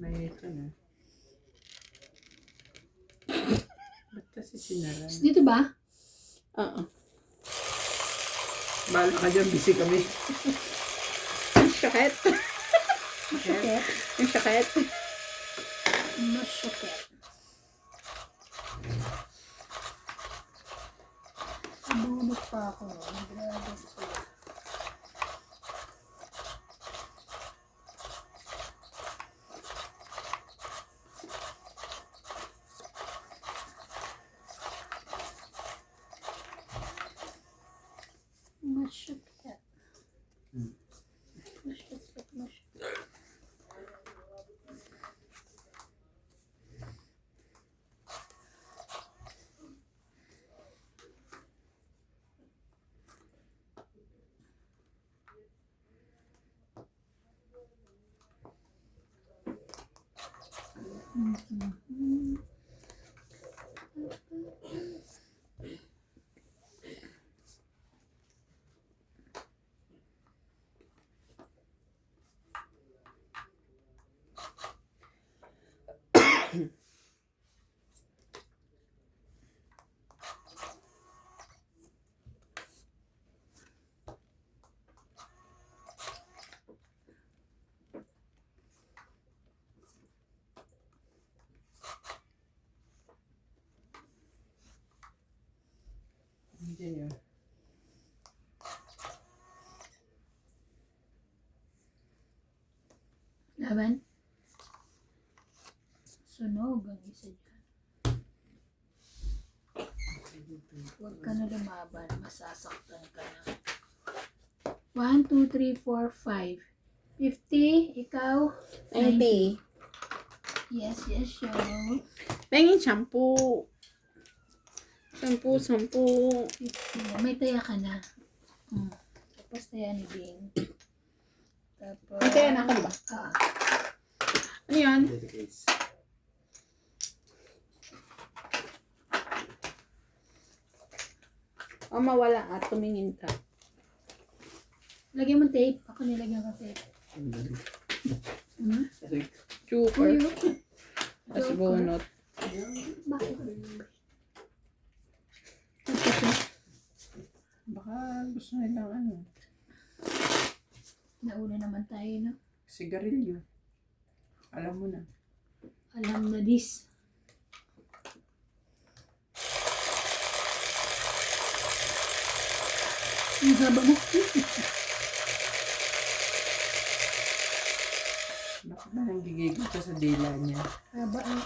May ito na. Ba't kasi sinara? Dito ba? Oo. Bahala ka dyan, busy kami. Ang sakit. Masakit. Ang sakit. Masakit. Abunot pa ako. Grabe sila. Masakit. Masakit, masakit. Hindi yun. Laban. Sunog ang isa dyan. Huwag ka na lumaban. Masasaktan ka na. 1, 2, 3, 4, 5. 50. Ikaw? 90. Yes, yes, show. Pengin shampoo. Shampoo. 50. May taya ka na. Tapos taya ni Bing. Tapos... May taya na ka, diba? Ano yan? O mawala at tumingin ka. Lagyan mo tape. Ako nilagyan ko tape. Chuper. Uy, Tapos bunot. bakit? Baka gusto nilang ano. Nauna naman tayo, no? Sigarilyo. Alam mo na. Alam na this. Ang haba mo. Bakit ba nanggigigil ka sa dila niya? Haba eh.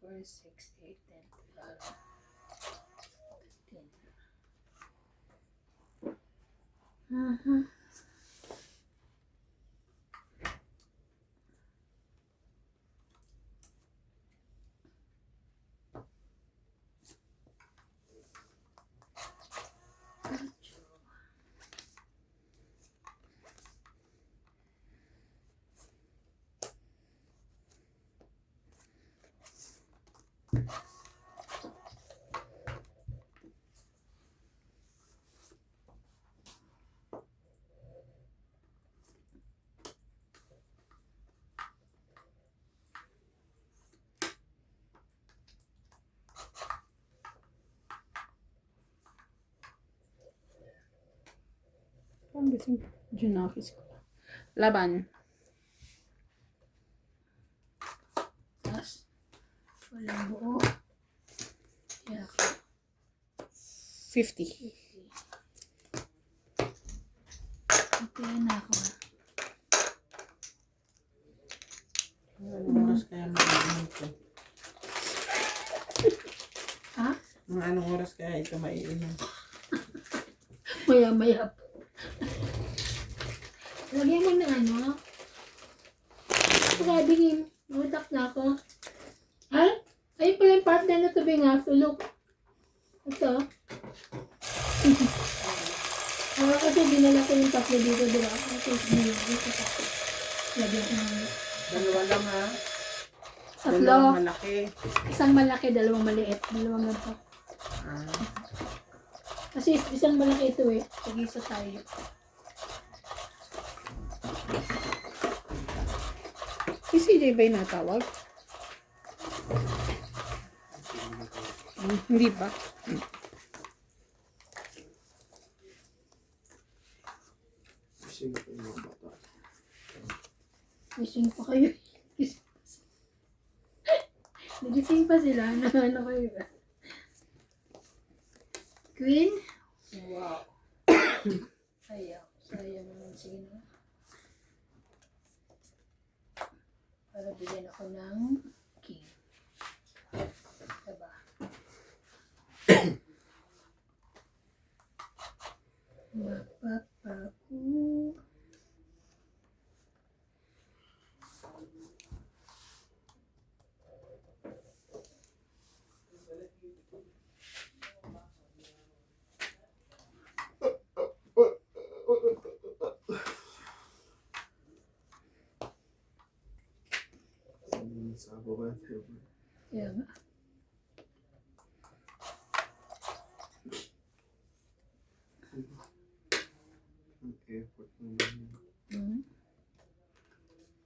Four, 6, 8, 10, 12, 15. Ang gising Junakis ko. Laban. Tapos, walang buo. Kaya 50. okay na ako. Anong oras kaya maiinom ko? Ha? Mga anong oras kaya ito maiinom? Maya-maya po. Lagyan mo ng ano? Pagkabingin. Utak na ako. Ha? tatlo dito, di ba? Ito, dito. Lagyan ko ng Dalawa lang ha. tatlo. Dalawang malaki. Isang malaki, dalawang maliit. Dalawang ganito. Ah. Kasi isang malaki ito eh. Tag-isa tayo. Si CJ ba yung natawag? Hindi ba? Gising pa kayo. Nagising pa sila. Ano kayo ba? Queen? Wow. Ayaw. Sayang naman. Sige na. Para bigyan ako ng king. Diba? Mapapau. Kaya nga.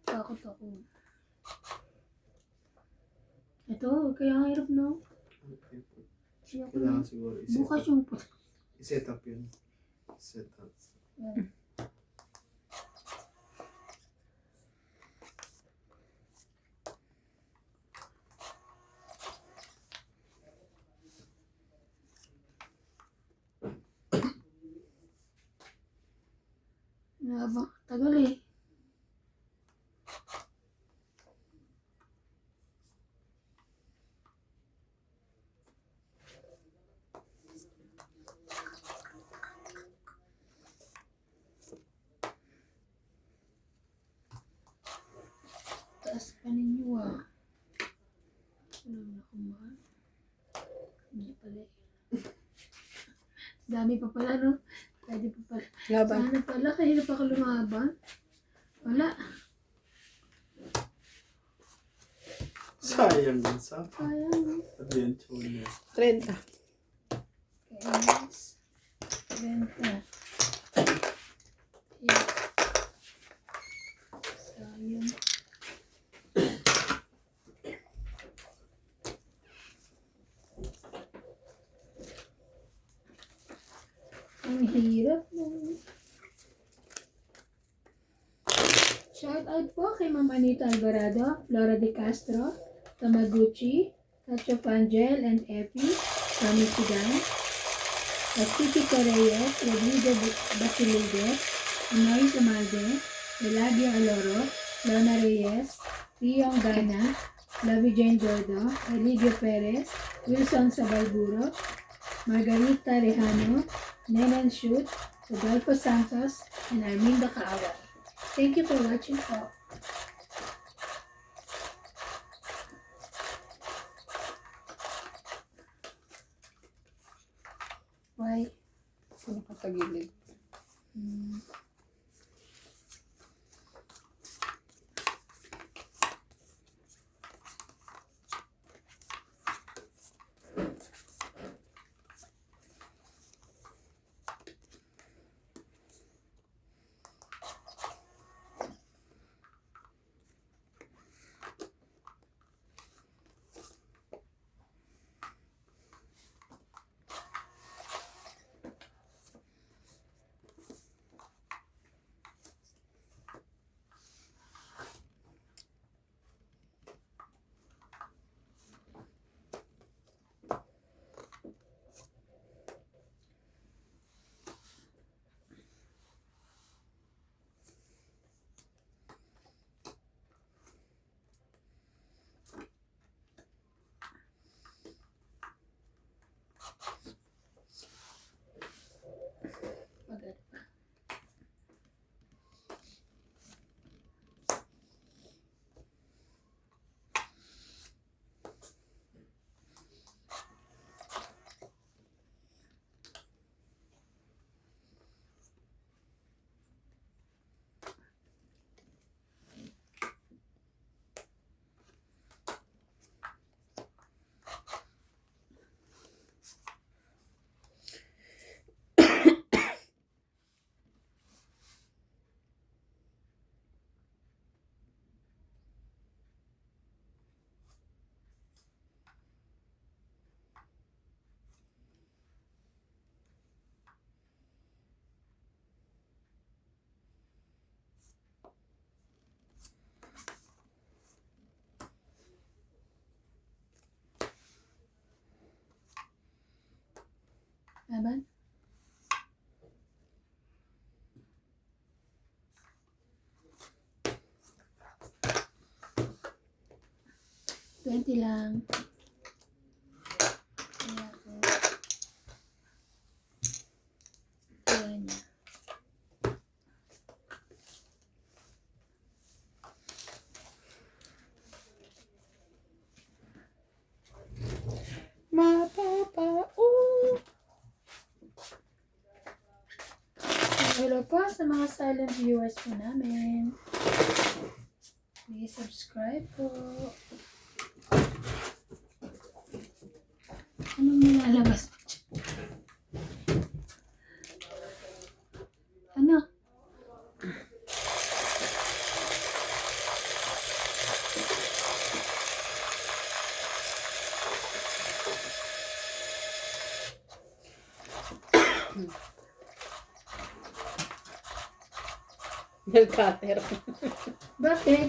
Takot ako. Ito, kaya ang hirap no? Kaya ko na. Kailangan siguro Bukas yung i-set up yun. Set up. Yan. Naba, tagal eh. Taas pa ninyo ah. Wala na kumain. Hindi pala eh. Dami pa pala no? Pwede pa pala. Laban. Sana pala, kanina pa ka lumaban. Wala. Sayang din sa Kaya no. adventure niya. 30. Yes. Benta. Yes. Sayang. Ang hirap mo. Shout out po kay Ma'am Anita Alvarado, Flora De Castro, Tamaguchi, Tacho Fangel and Effie from Michigan, Titi Correyes, Rodrigo Basiledes, Noy Samalde, Eladio Aloro, Lona Reyes, Riong Gana, Lavi Jane Gordo, Eligio Perez, Wilson Sabalburo, Margarita Rejano, Nenan Shoot, Rodolfo Santos, and Arminda Kaaway. Thank you for watching po. Why? Sino ka tagilid? 20 lang. Kaya ako. Kaya niya. Hello po sa mga silent viewers po namin. Please subscribe po. Anong nilalabas mo dyan? Ano? Nag-cutter. Bakit?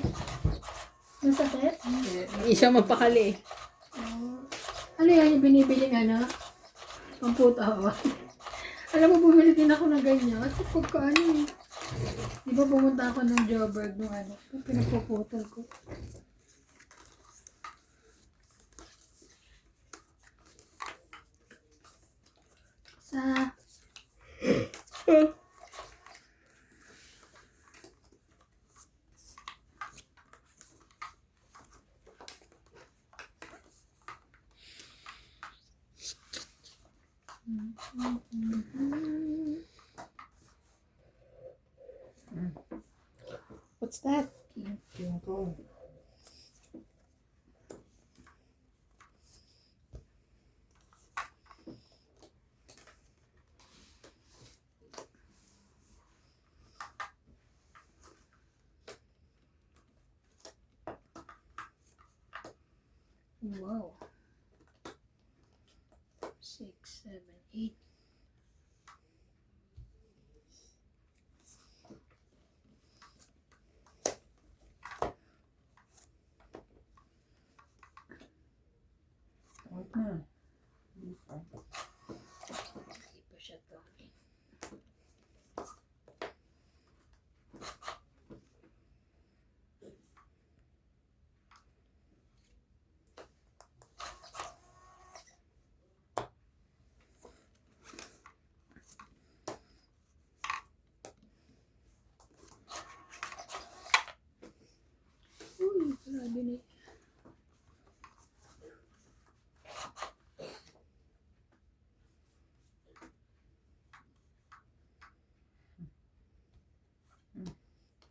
Masakit? Hindi siya mapakali. Oh. Ano yan yung binibiling ano? Pamputa ako. Alam mo, bumili din ako ng ganyan. Kasi pagka ano eh. Di ba pumunta ako ng Joburg nung ano. Pinagpuputol ko. Sa... What's that? Yung ko. Wow. 6, 7, 8. Wait na. Hindi pa. Hindi pa siya talking. Uy, grabe na.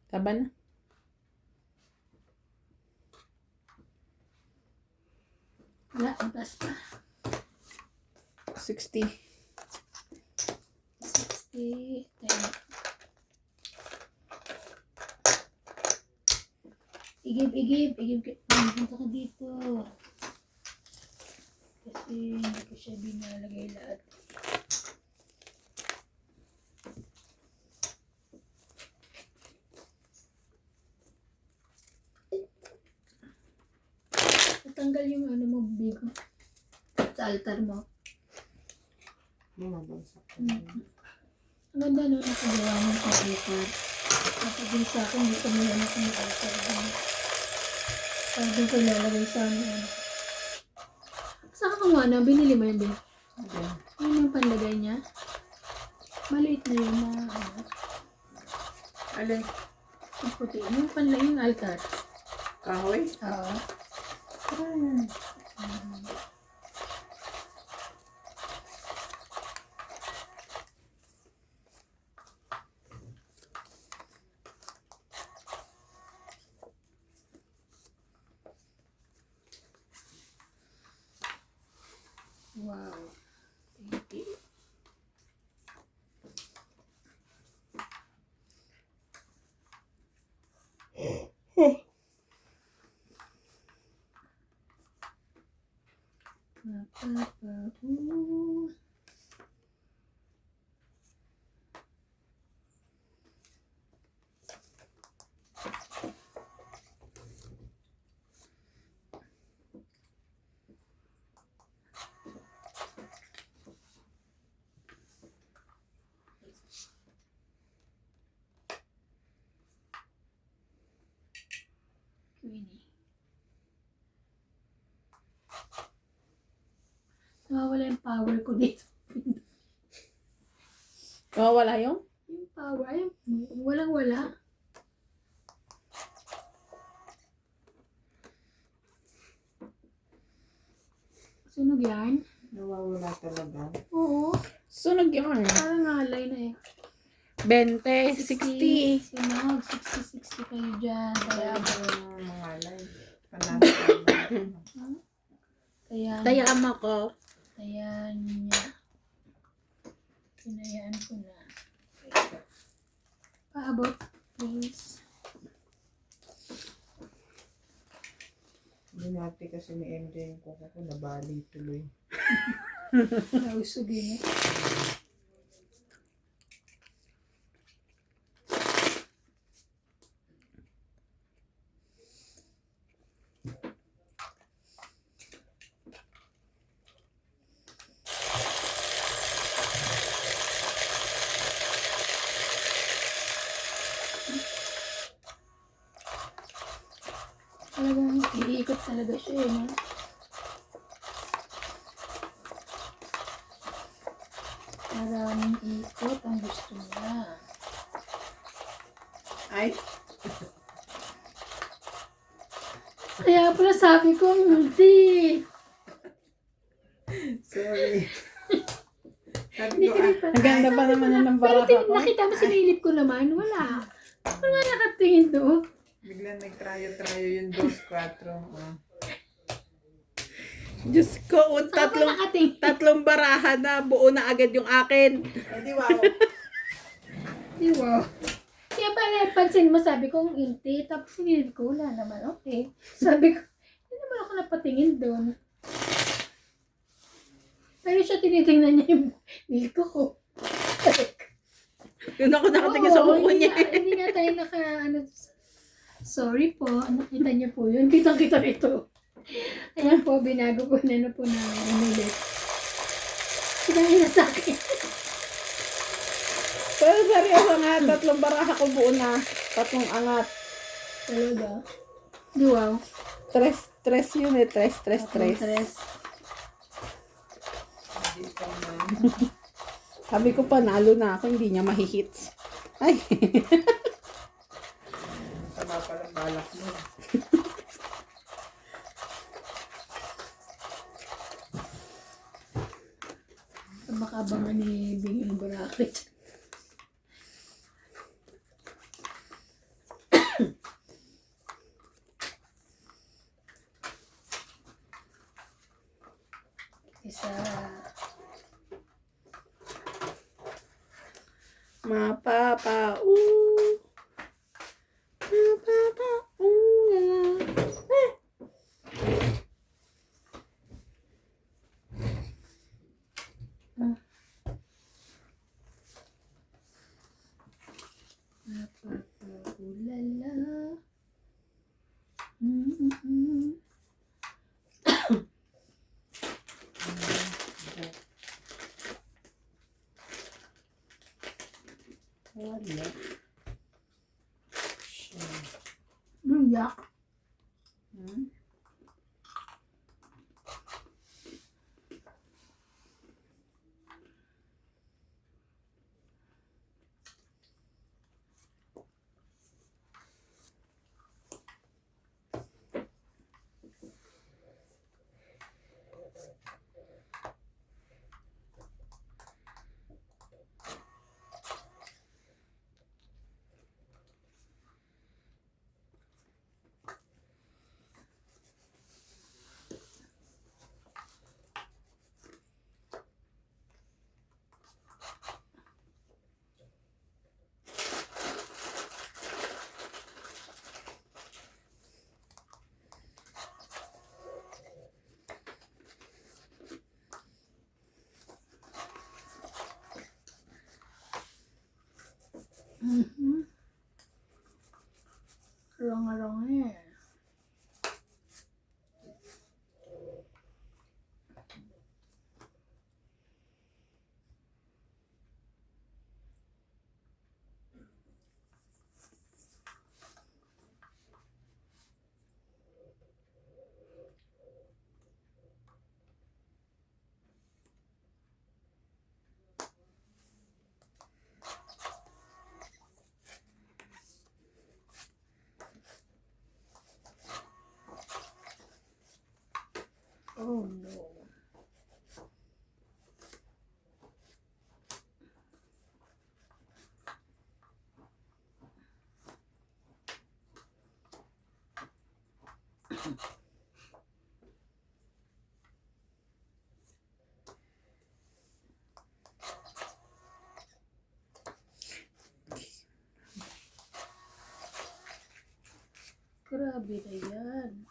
Taba na. Wala, ang taas pa. 60. 60, 10. Igib. Punta ka dito. Kasi hindi ko siya binalagay lahat. Natanggal yung ano mo, bigo. Sa altar mo. Bumabagsak. Ang ganda no, nakagawa mo sa paper. Kapag din sa akin, dito mo lang ako ng altar. Parang doon ko ilalagay sa ano. Saan ka kumuha na? Binili mo yun din? Okay. Ano yung panlagay niya? Maliit na yun na ano. Alin? Ang puti. Yung panlagay yung altar. Kahoy? Oo. Wow. Thank you. Queenie. nawawala yung power ko dito. Wala yung? Yung power, ay, walang-wala. Sunog yan? Nawawala talaga. Oo. Sunog yun. Parang ngalay na eh. 20, 60. Sunog, 60 kayo dyan. Kaya, Yung mga alay. Panasa. kaya, Tayaan mo ko. kaya niya. Sinayaan ko na. Paabot, please. Binati kasi ni MJ yung kuko ko, nabali tuloy. Nausog yun eh. Talagang iikot talaga siya eh, no? Maraming ikot ang gusto niya. Ay, Kaya pala sabi ko, hindi. sorry. Sabi Hindi ko, ka rin pala. Ang ganda pa naman na ng Pero baraha ko. nakita mo, sinilip ko naman. Wala. Wala nakatingin to. biglang nagtrayo-trayo yung 2-4. Diyos ko, Saan ba nakatingin? tatlong baraha na buo na agad yung akin. Eh di wow. Di ba? Kaya pala, pansin mo, sabi ko, hindi. Tapos sinilip ko, wala naman. Okay. Sabi ko, hindi naman ako napatingin doon. Pero siya tinitingnan niya yung milko ko. Yun ako nakatingin sa kuko niya. Hindi nga tayo ano, sorry po, nakita niyo po yun. Kitang-kita ito. Ayan po, binago ko na po na ulit. Sinahin na sa akin. Pero seryoso nga, tatlong baraha ko buo na. Tatlong angat. Talaga. Di wow. Tres yun eh. Tres. Tres. Hindi pa man. Sabi ko panalo na ako, hindi niya mahihits. Ay. Sama palang balak mo. Makabangan ni Bing yung bracket. Isa. Mapapa-u. Mapapa-u. Napapa-ulala. Wala. Yak. Rong-rong eh. Oh no. Grabe na yan.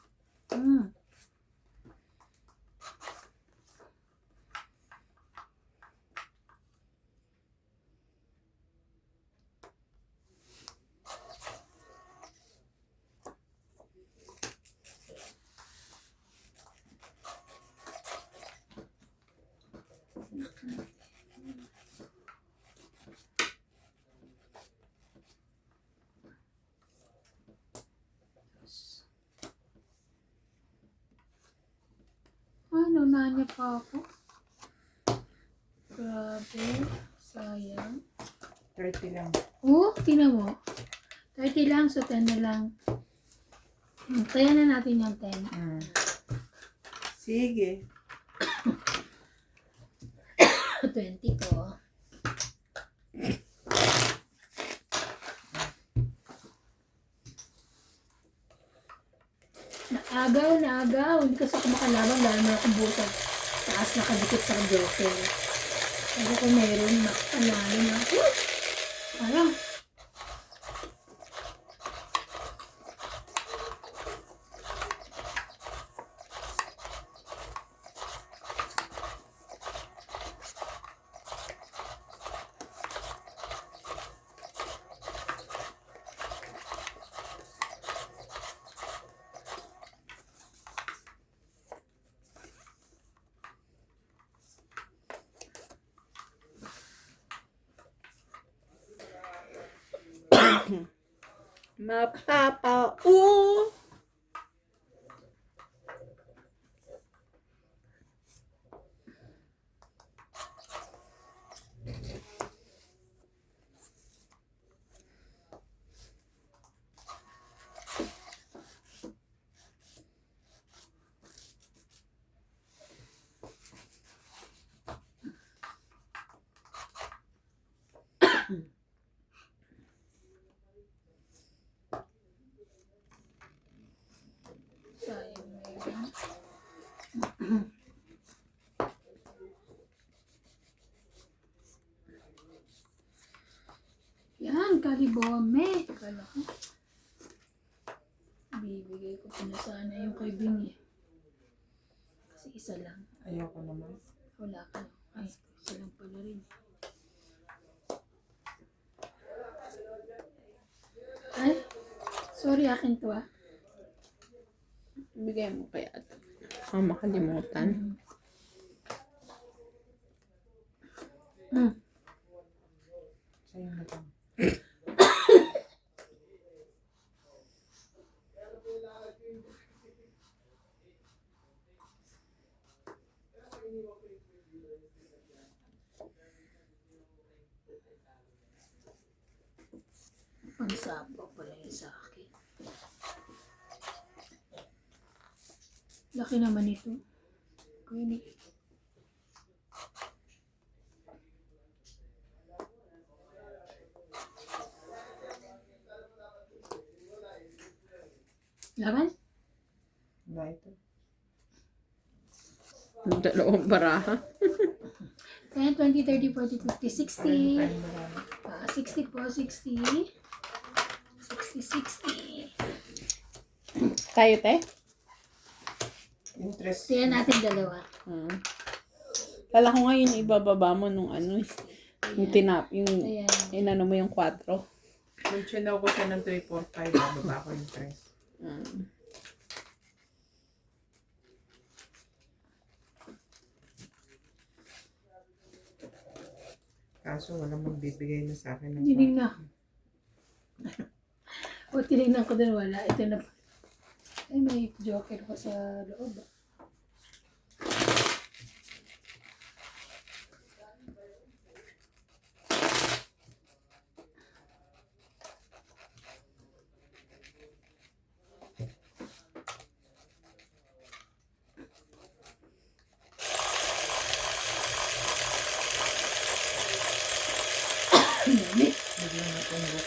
Ano na niya pa ako? Grabe. Sayang. 30 lang. Oh, tingnan mo. 30 lang, so 10 na lang. Kaya na natin yung 10. Sige. 20 ko. Naagaw. Hindi kasi ako makalaban dahil may akong butag. Taas nakadikit sa joker. Sabi ko meron makanalo na. Parang. Mapapa. Sayang meron. Yan, kalibome. Kala ko. Bibigay ko pa na sana yung kay Bing eh. Kasi isa lang. Ayoko naman. Wala ka. Ay, isa lang pala rin. Ay, sorry akin to ah. Bigay mo kaya ito. Makalimutan. Sa'yo na lang. Ang sabaw pala yun sa akin. Laki naman ito. Kuya Laban? Wala ito. Dalawang baraha. 10, 20, 30, 40, 50, 60. Ayun, marami. 60 po, 60. 60. Tayo, te? Interest. Kaya natin dalawa. Kala ko ngayon yung ibababa mo nung ano, yung Ayan. inano mo yung 4. Kung chinaw ko siya ng 3, 4, 5, bababa ko yung 3. Kaso walang magbibigay na sa akin ng Tinignan. O, tinignan ko din wala. Ito na. Ay, may joker pa sa loob. bigla natumbok.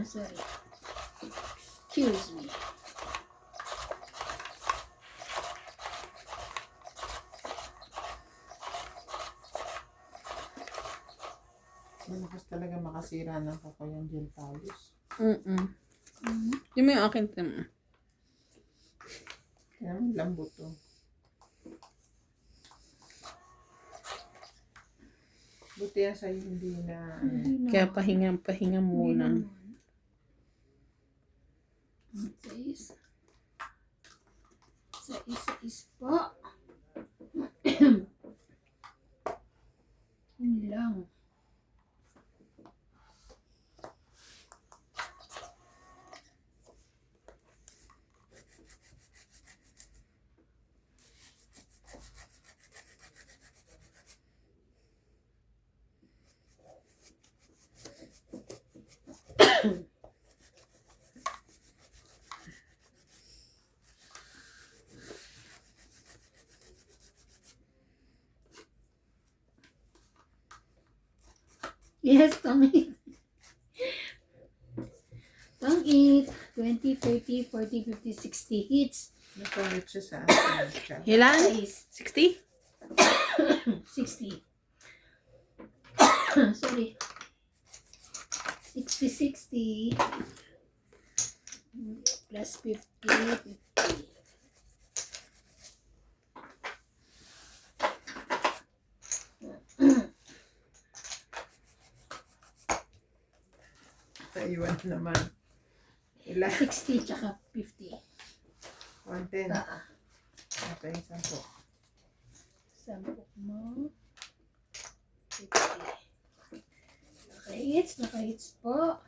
Sorry. Excuse me. Malakas talaga makasira ng kakayang gel polish. Yung may akin, Tim. Kaya lambot to. Buti yan sa'yo hindi na Kaya pahinga muna. Sa is po. Yun lang. Yes, Tong-It. Tong-It. 20, 30, 40, 50, 60 hits. napangit siya sa akin. Ilan? Size 60? 60. Sorry. 60, 60. Plus 50, 50. Naiwan naman. Ilan? 60 tsaka 50. 110. Ah, Ito yung 10. sampok mo. 50. Naka-hits po.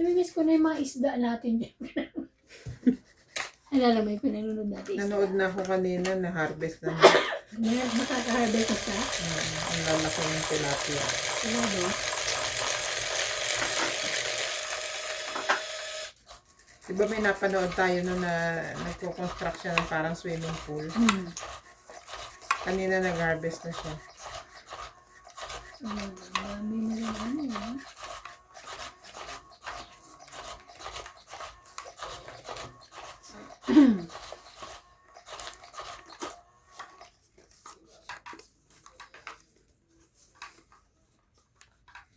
Namimiss ko na yung mga isda natin dyan. Alala mo yung pinanunod natin isda. Nanood na ako kanina, na-harvest na niya. Makaka-harvest na siya. Ang lalaki ng tilapia. Ano ba? Diba may napanood tayo no na nagko-construct siya ng parang swimming pool. Kanina nag-harvest na siya. Dami na rin ano eh.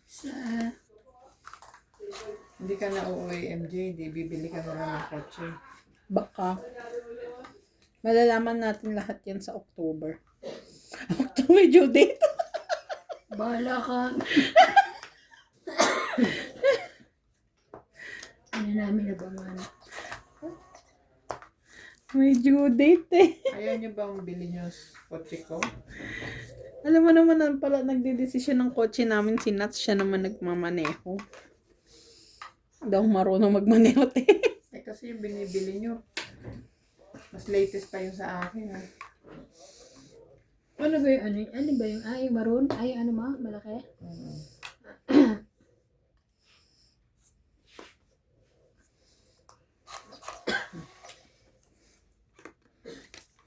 Sa Hindi ka na uuwi, MJ. Di bibili ka na lang ng kotse. Baka. Malalaman natin lahat yan sa October. October due date. bahala ka. Ano namin nabangan. May due date eh. Ayaw niyo bang bilhin yung kotse ko? Alam mo naman na pala nagdedesisyon ng kotse namin si Nats, siya naman nagmamaneho. Daw marunong magmaneho eh. Eh kasi yung binibili niyo, mas latest pa yung sa akin. Ha? Ano ba yung ano? Ano ba yung ay maroon? Ay ano ma? Malaki?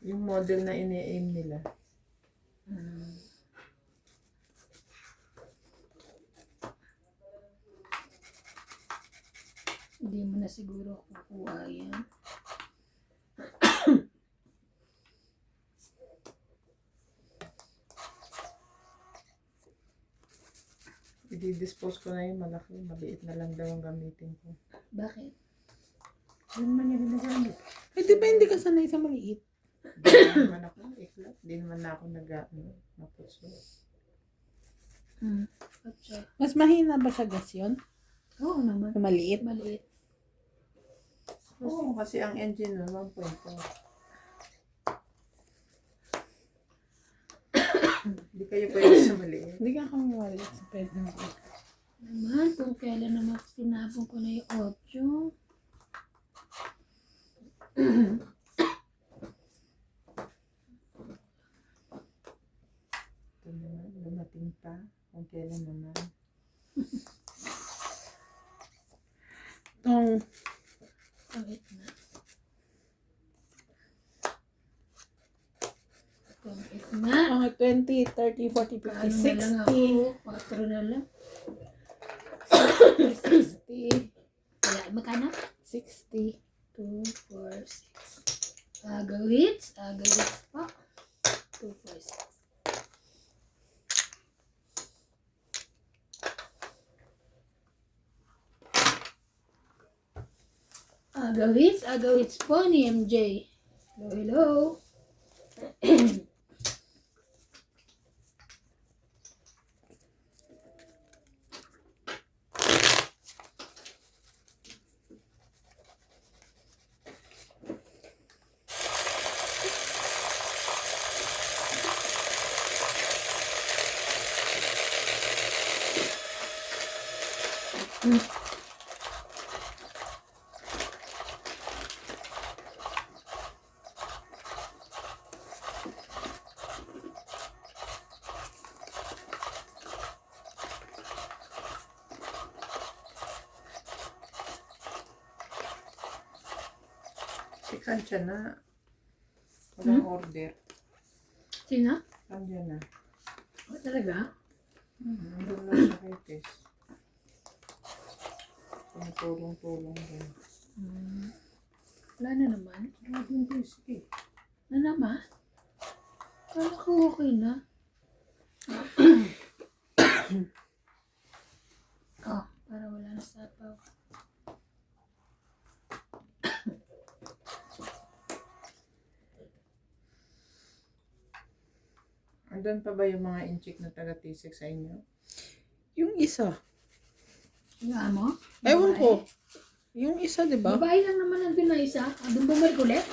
Yung model na ini-aim nila. Hindi mo na siguro kukuha yan. I-dispose ko na yung malaki. Maliit na lang daw ang gamitin ko. Bakit? Yun man yung ginagamit. Eh, di ba hindi ka sanay sa maliit? Di naman ako iklat. Di naman na ako nag-maputso. Kapsa. Mas mahina ba sa gas yun? Oo naman. Sa maliit? Maliit. Oo, kasi ang engine nun, 1.4. Hindi kayo pwede sa maliit. Hindi ka kami maliit sa pwede maliit. Naman, kung kailan naman sinabong ko na yung audio. waiting pa. Kung kailan naman. Itong Wait na. Wait na. 20, 30, 40, 50, Paano na lang ako? 4 na lang. 60, Wala, magkano? 60. 2, 4, 6. Agawits po. 2, 4, 6. Agawits po ni MJ. Hello, hello. Sikan siya na. Walang order. Sino? Nandiyan na. Talaga? Nandun lang sa kay Tess. Tumutulong-tulong din. Wala na naman. Grabe yung biscuit. Na naman? Kala ko okay na. Oh, para wala na sapaw. Andun pa ba yung mga inchik na taga-T6 sa inyo? Yung isa. Yung amo? Ewan Babae? ko. Yung isa, di ba? Babae lang naman nandun na isa. Andun bumalik ulit?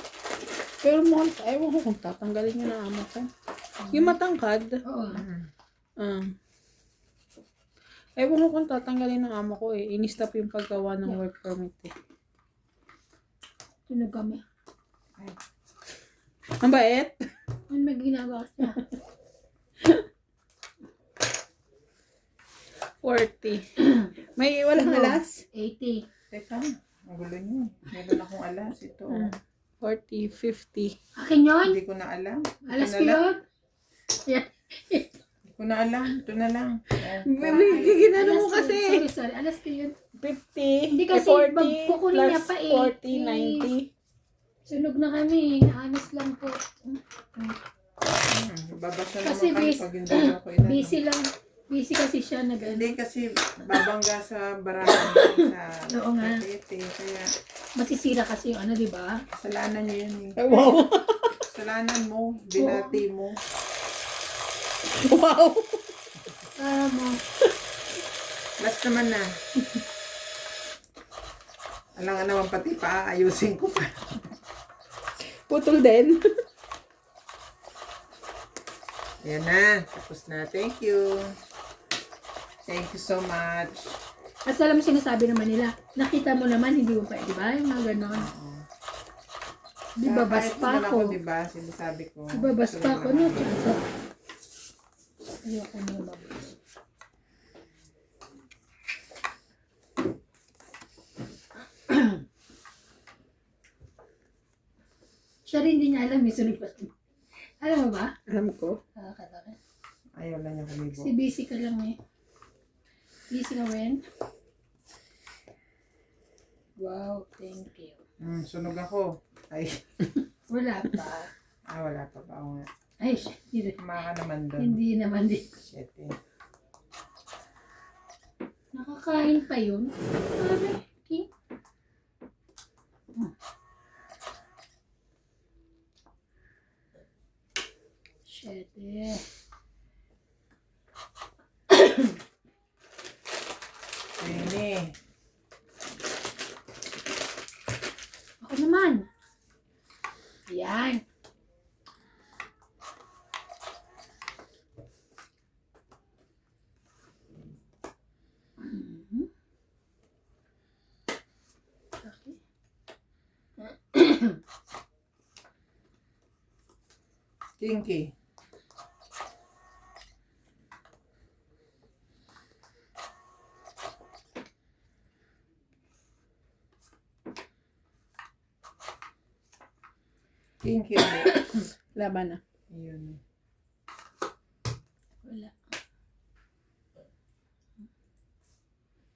Pero ewan ko kung tatanggalin niya na amo ko. Yung matangkad. Oo. Ewan ko kung tatanggalin ng amo ko eh. Ini-stop yung paggawa ng work permit eh. Sunog kami. Ang bait. Ano may ginagawa siya? 40. May walang alas? 80. Teka, ang gulo nyo. Meron akong alas. Ito. 40, 50. Akin yun? Hindi ko na alam. Ito Alas na ko lang. yun? Yeah. Hindi ko na alam. Ito na lang. Ginano mo Alas ko- kasi. Sorry. Alas ko yun. 50. Hindi kasi 40 kukunin plus niya pa eh. 40, 90. Sunog na kami. Honest lang po. Babasa Kasi naman kayo busy- pag hindi ako inano. Busy lang. Busy kasi siya nag Hindi kasi babangga sa barahan sa Oo nga. tapete. Kaya masisira kasi yung ano, di ba? kasalanan nyo yan eh. Ay, wow. Kasalanan mo. Binati mo. Wow. Mo. Last naman na. Alam nga naman pati pa ayusin ko pa. Putol din. Ayan na. Tapos na. Thank you. Thank you so much. At alam mo sinasabi naman nila, nakita mo naman, hindi mo pa, di ba? Yung mga ganon. Di ba, bas Kahit pa naman ako. diba, sinasabi ko. Di ba, bas pa ako na. Tsaka. Ayoko na mabas. Siya rin hindi niya alam, may sunog pa. Alam mo ba? Alam ko. Nakakatawa. Ayaw lang niya kumibo. Si busy ka lang eh. Busy ka rin? Wow, thank you. Sunog ako. Ay, Wala pa. wala pa ba? Oo nga. Ay, shit. Kumaka naman doon. Hindi naman din. Shit eh. Nakakain pa yun? Sabi, King. Shit eh. Ini. Ako naman. Yan. Mhm. Okay. Kinky. Pink hindi. Laban na. Yun. Wala.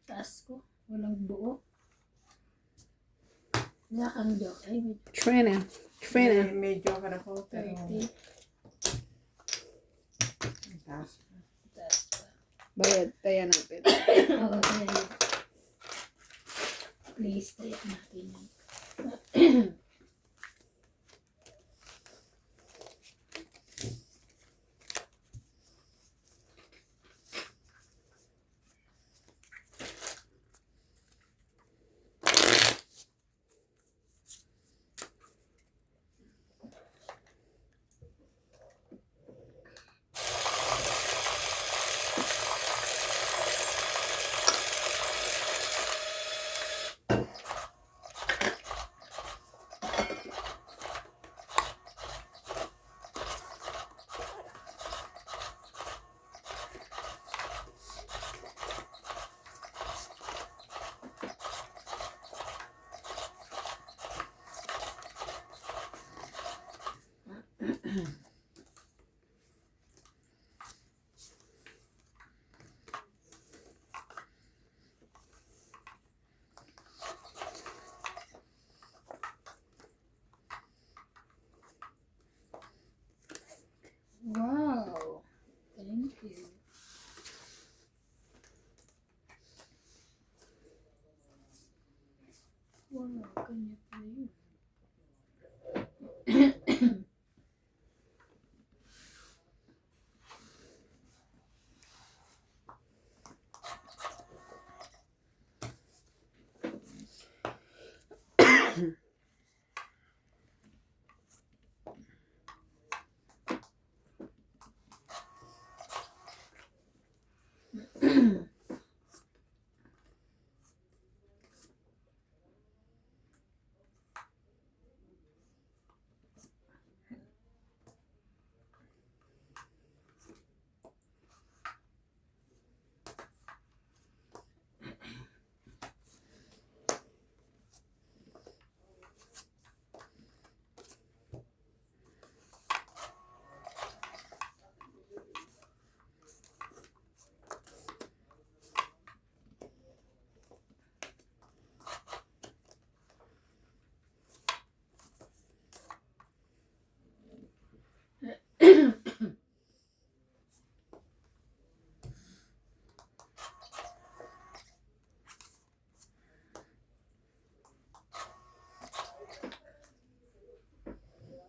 Taas ko. Walang buo. Wala kang joke. Ay, may Trina. Medyo ka na ko, pero 30. ang taas pa. Taas pa. Bayad. Taya natin. Oo, kaya. Please, tayo natin yan. Wow. Thank you. Wow, kanya pala yun.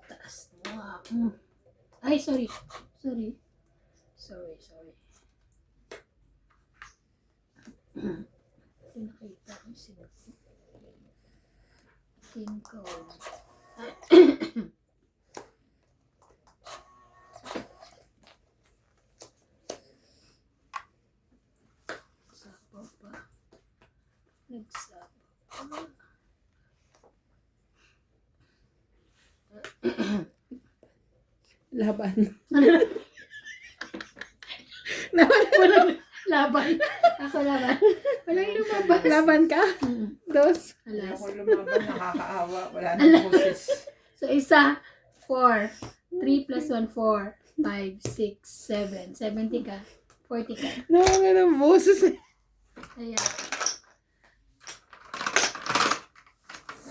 Taas. Wow. Ay, sorry. Sorry. Ito nakita ko sila. King Kong. Sapa pa. Nagsapa pa. Laban. Walang laban. Ako laban. Walang lumabas. Laban ka? Dos. Hindi Alas. ako lumaban, nakakaawa. Wala nang boses. So, isa, 4. 3 plus 1, 4. 5, 6, 7. 70 ka. 40 ka. Nawala ng boses eh. Kaya,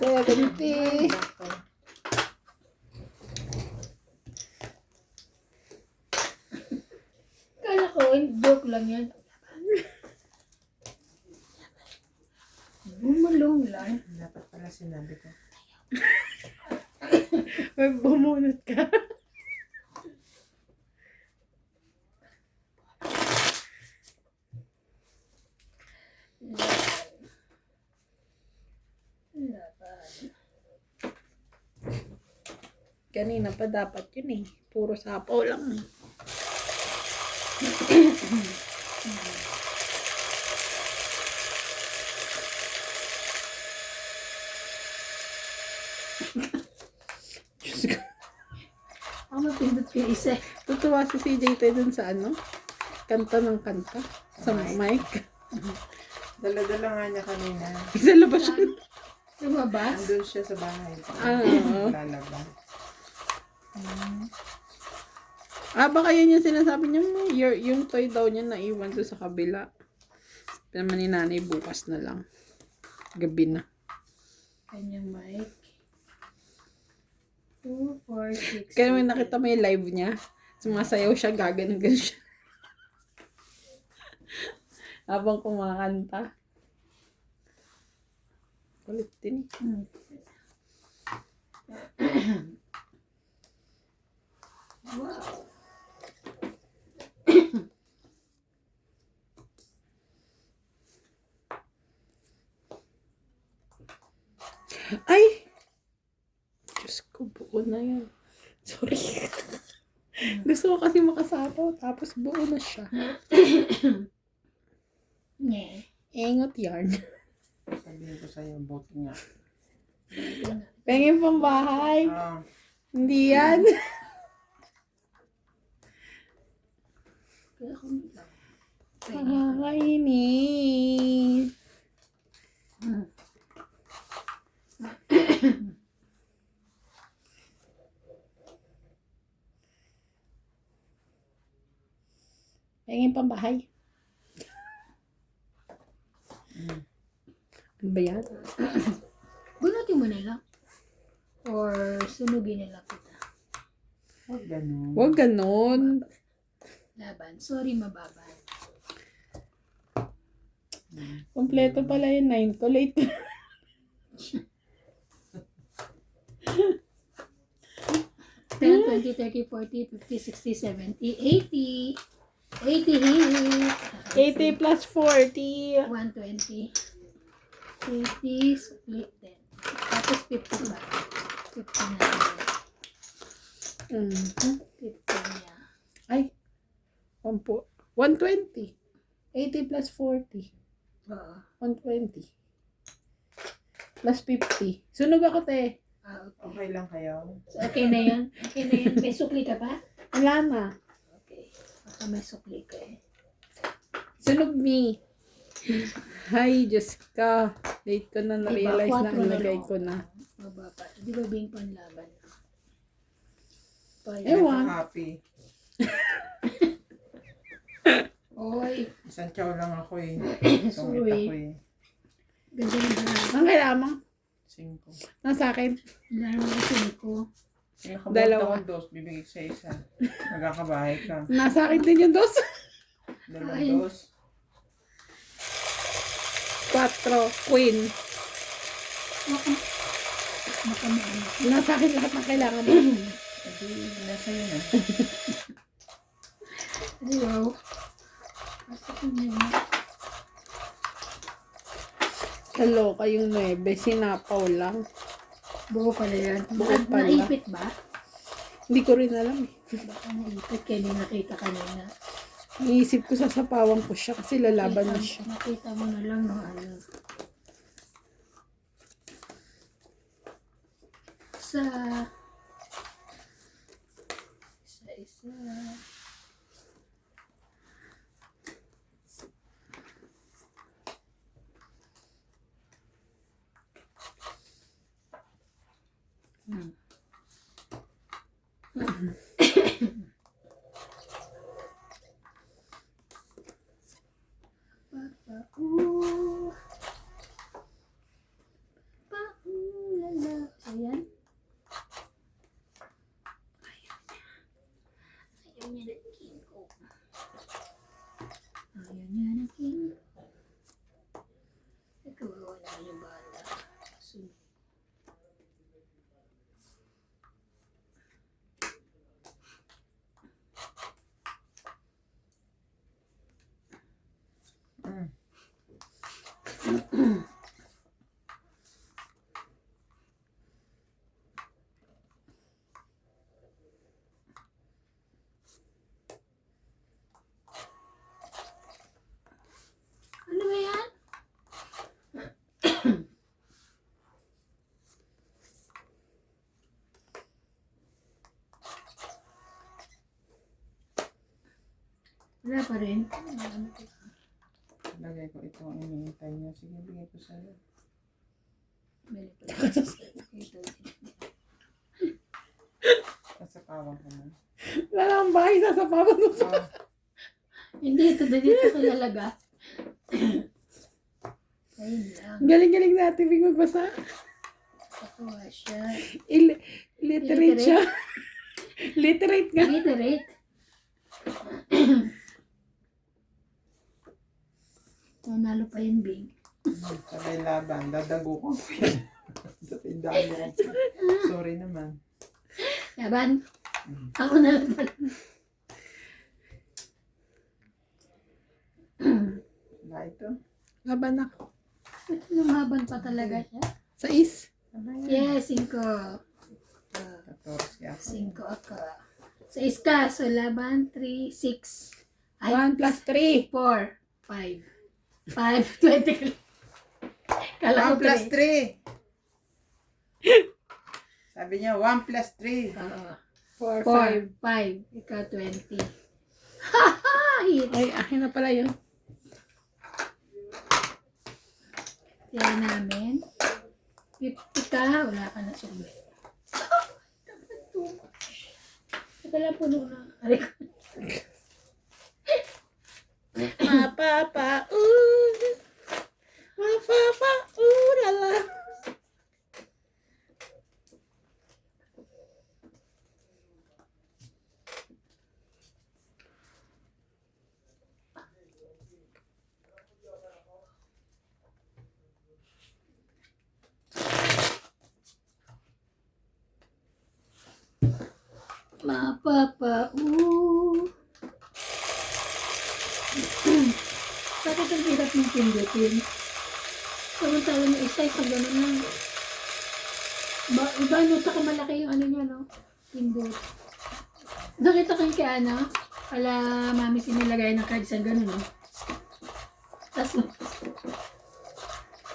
70. Nako. kala ko, joke lang yan. Bumalong lang. Dapat pala sinabi ko. Bumunot ka. Laban. Kanina pa dapat yun eh. Puro sapaw lang. Diyos ko. Ako mapindot ko yung isa. Tutuwa si CJ tayo dun sa ano? Kanta ng kanta. Sa mic. Dala-dala nga niya kanina. Sa labas yun. Lumabas. Andun siya sa bahay. Ah, oo. Lalaba. Baka yun yung sinasabi niya, yung toy daw niya naiwan doon sa kabila. Naman ni nanay bukas na lang. Gabi na. Kanyang mic. 2, 4, 6. Kaya may nakita mo yung live niya. Sumasayaw siya, gaganon siya. Habang kumakanta. Kulit din eh. Wow. Ay! Diyos ko, buo na yun. Sorry. Gusto ko kasi makasapaw, tapos buo na siya. Nye. Engot yarn. Sabihin ko sa'yo, buti nga. Pengin pang bahay. Ah, Hindi yan. Kaya kung lang. Nakakainis. Pengin pang bahay. Ano ba yan? Bunutin mo na lang. Or sunugin na lang kita. huwag ganun. Huwag ganon. Laban. Sorry, mababa. Kompleto pala yung 9 ko. Late. 10, 20, 30, 40, 50, 60, 70, 80. 80 hit. 80 plus 40. 120. 80, split 10. Tapos 50 ba? 50 na. Mm. 50 niya. Ay. 120. 80 plus 40. Oo. 120. Plus 50. Sunog ako, te. Okay. Okay lang kayo. So, okay na yan? Okay na yan? May sukli ka pa? Wala na. Okay. Baka may sukli ka eh. Sunog ni. Ay, Diyos ka. Late ko na na-realize na ilagay ko na. Mababa. Di ba bing panlaban? Ewan. Happy. Oy. Isang chow lang ako eh. Sorry. Sungit ako eh. Ganda yung dalawa. Ang kailangan mo? 5. Nasa akin. Dalawa kasi ko. Nakabot Dalawa. akong dos, bibigay ko sa isa. Magkakabahay ka. Nasa akin din yung dos. Dalawang dos. 4. Queen. Baka maano. Nasa akin lahat ng kailangan mo. Edi, nasa yun ah. Wow. Basta ko niya. Kaloka yung 9. Sinapaw lang. Buo pala yan. Buo pala. Naipit ba? Hindi ko rin alam eh. Baka naipit kaya hindi nakita kanina. Iniisip ko sasapawan ko siya kasi lalaban na siya. Nakita mo na lang no ano. Isa. Isa. Paulala. Ayan. Ayaw niya na king ko. Ayaw niya na king ko. Nagkawawa na yung bata. Sunod. Ano ba yan? Wala pa rin. Lagay ko ito ang inihintay niya. Sige, bigay ko sa'yo. Balik pa rin. Ito. Nasapawan ko na. Wala na ang bahay, sasapawan mo sa... Oh, Hindi, ito dito ko lalaga. Ayun lang. Galing-galing natin, Bing, magbasa. Nakuha siya. Literate siya. Literate nga. Literate. Nanalo pa yung Bing. sabay laban. Dadago ko. Sabay dago ko. Sorry naman. Laban. Ako na lang pala. Wala ito. Laban ako. Lumaban pa talaga siya. 6. Ano yan? Yes, 5. 14 ako. 5 ako. Sa iska, so laban, 3, 6. 1 plus 3. 4, 5. 5, 20. Kala 1 ko plus 3. 3. Sabi niya, 1 plus 3. Oo. 4, 4, 5. Ikaw 20. Haha! Hit. Ay, akin na pala yun. Yan namin. 50 ka, wala ka na sumay. Ito lang puno na. Aray ko. Mapapa, lala. Mapapa, Bakit ang hirap ng pindutin? Samantala yung isa, gano'n lang. Iba, no, saka malaki yung ano niya, no? Pindot. Nakita ko yung kay ano, pala mami sinilagay ng cards ang gano'n, no? Tapos,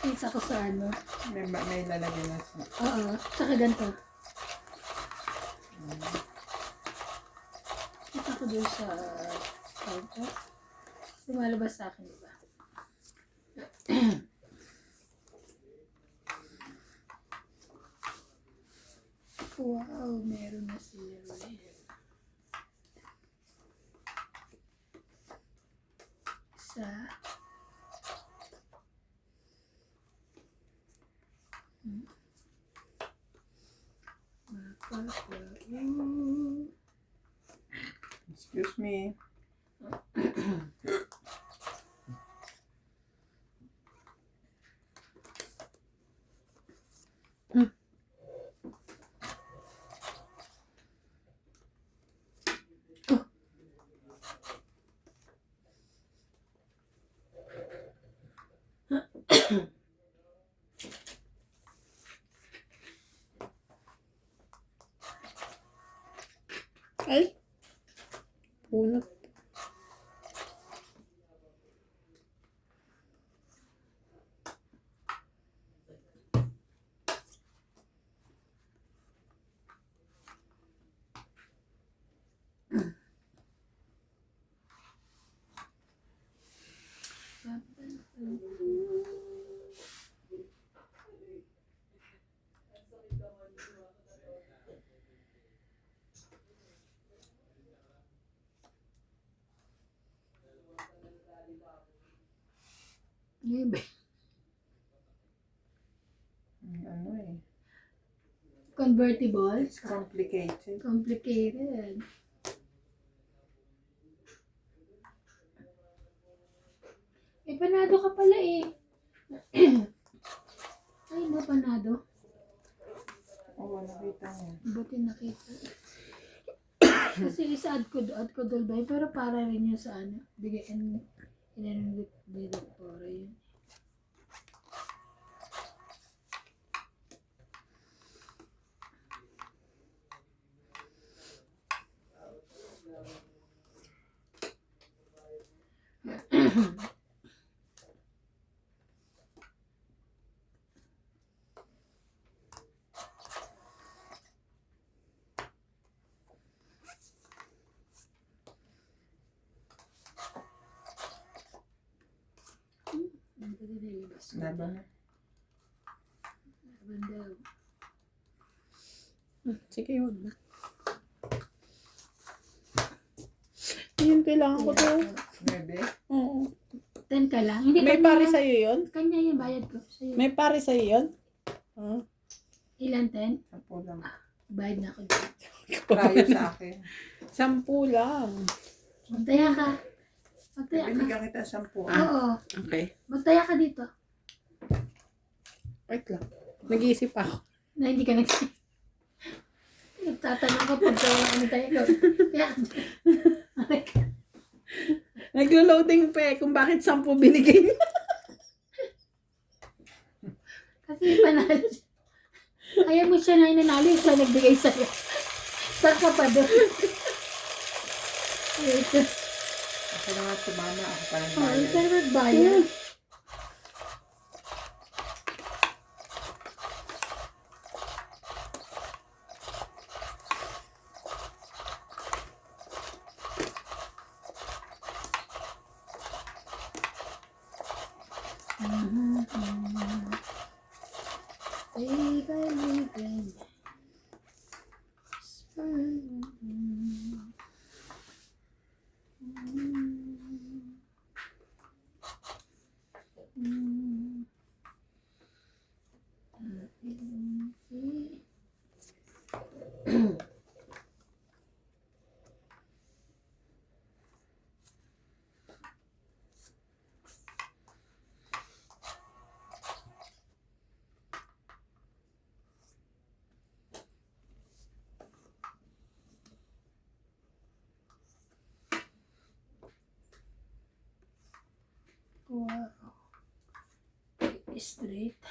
isa ko sa ano. May lalagay na sa... Oo, saka ganito. Kita ko doon sa counter. Lumalabas sa akin, diba? Wow, meron na si Ren. Isa. Excuse me. Ay. Punot. Ngayon ba? Ano eh. Convertibles? Complicated. Complicated. Eh, panado ka pala eh. Ay, no, panado. Oo, nakita niya. Buti nakita. Kasi isa add ko dulbay, pero para rin yun sa ano. Bigyan, inanong ni Doktora yun. Ang dali nilabas ko. Laban na. Laban daw. Sige, huwag na. Yun, kailangan ko to. 9. Oo. 10 ka lang. Hindi, May kanya pare yan. sa'yo yun? Kanya yung bayad ko. Sa'yo. May pare sa'yo yun? Ah. Ilan 10? 10 lang. Bayad na ako dyan. Tayo sa akin. 10 lang. Magtaya ka. Magtaya ka. Binigyan kita 10. Oo. Okay. Magtaya ka dito. Wait lang. Nag-iisip ako. Na hindi ka nagsabi. Nagtatanong ka pag ano tayo ko. Kaya ka dyan. Naglo-loading pa eh kung bakit 10 binigay niya. Kasi panalo siya. Kaya mo siya na inanalo, siya nagbigay sa'yo. Saka pa doon. Ito. Ako na nga sumama. Ako pa ng Oh, bayan. ito na magbayad. Babe, I live in Wow. Straight. 7,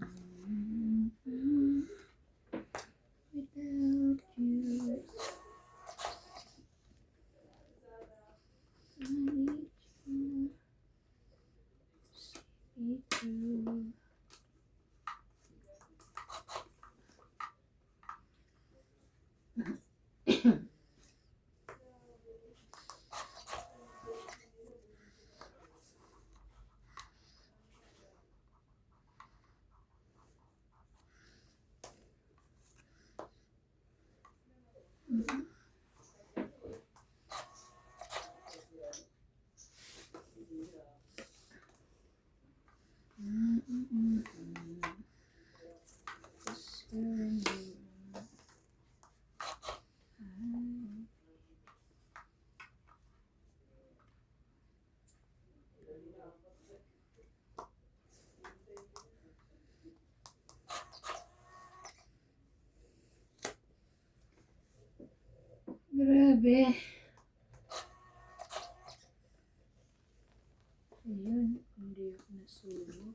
8, 9, 10. Without you, I need you. Me too. Grabe. Ayun, hindi ako nasulog.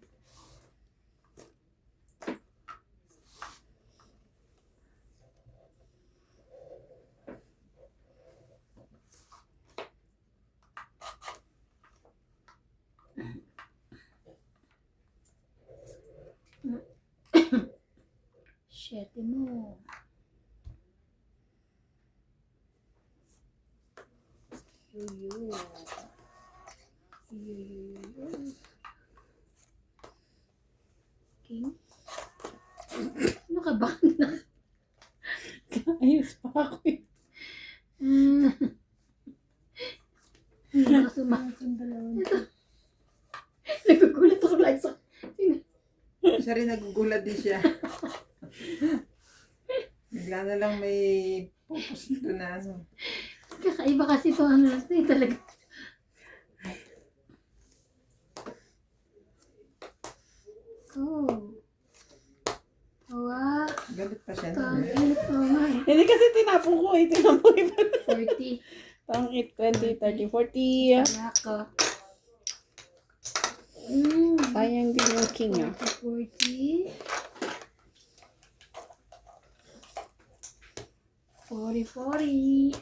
Shit mo. Yo. King? Ano ka ba? Ayos pa ako eh. Baka sumakang dalawa. Nagugulat ako lang sa... Siya rin nagugulat din siya. Bigla na lang may pupus dito na ano. Kakaiba kasi ito ano natin talaga. Oh. Awa. Galit pa siya Ito na. ang init ko nga eh. Hindi kasi tinapong ko eh. Tinapong iba. 40. Tangit, 20, 30, 40. Nako. Sayang din yung king ah. 40. 40.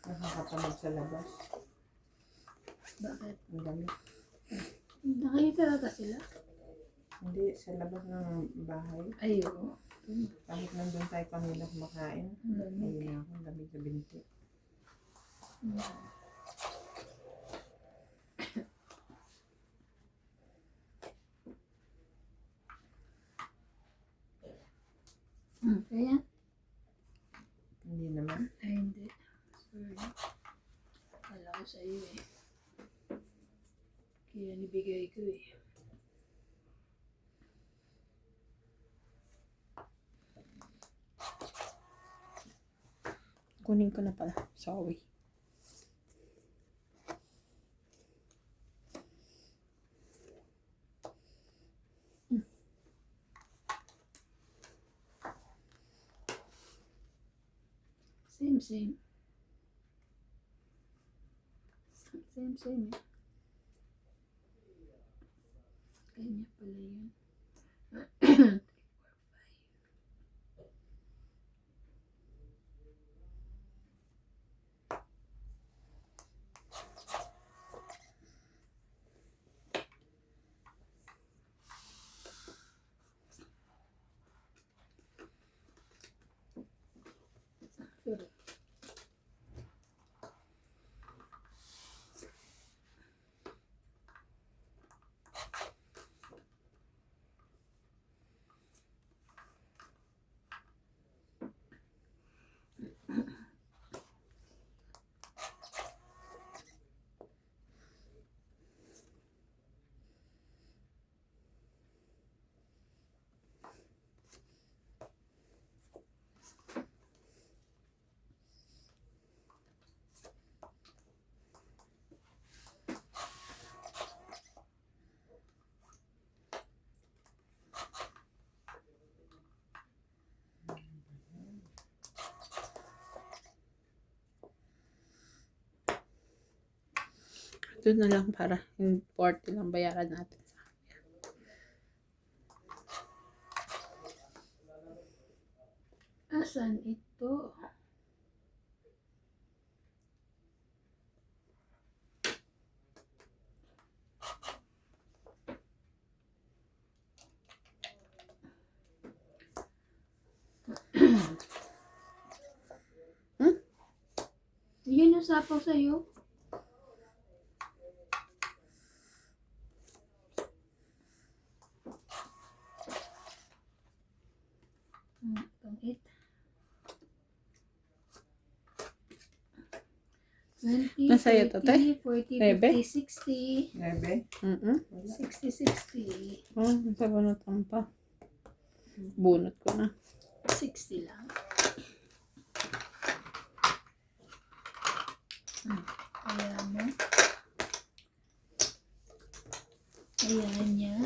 Nakakatamad sa labas. Bakit? Ang dami. Nakikita sila? Hindi, sa labas ng bahay. Ayun. Kahit nandun tayo kanina kumakain. Ayun na ako, ang dami sa binti. Kaya? Hindi naman. Ay, hindi. Sorry. Kala ko sa'yo eh. Kaya nibigay ko eh. Kunin ko na pala. Sorry. Same, same. Same, same eh. Kanya pala yun. Sorry. Ito na lang para yung 40 lang bayaran natin. Asan ito? Yun yung sapaw sa'yo? Pang-it. 20, Nasa'yo to, 30, 40, Bebe? 50, 60. Nebe? 60, 60. Oh, sa bunutan pa. Bunot ko na. 60 lang. Ayan mo. Ayan niya.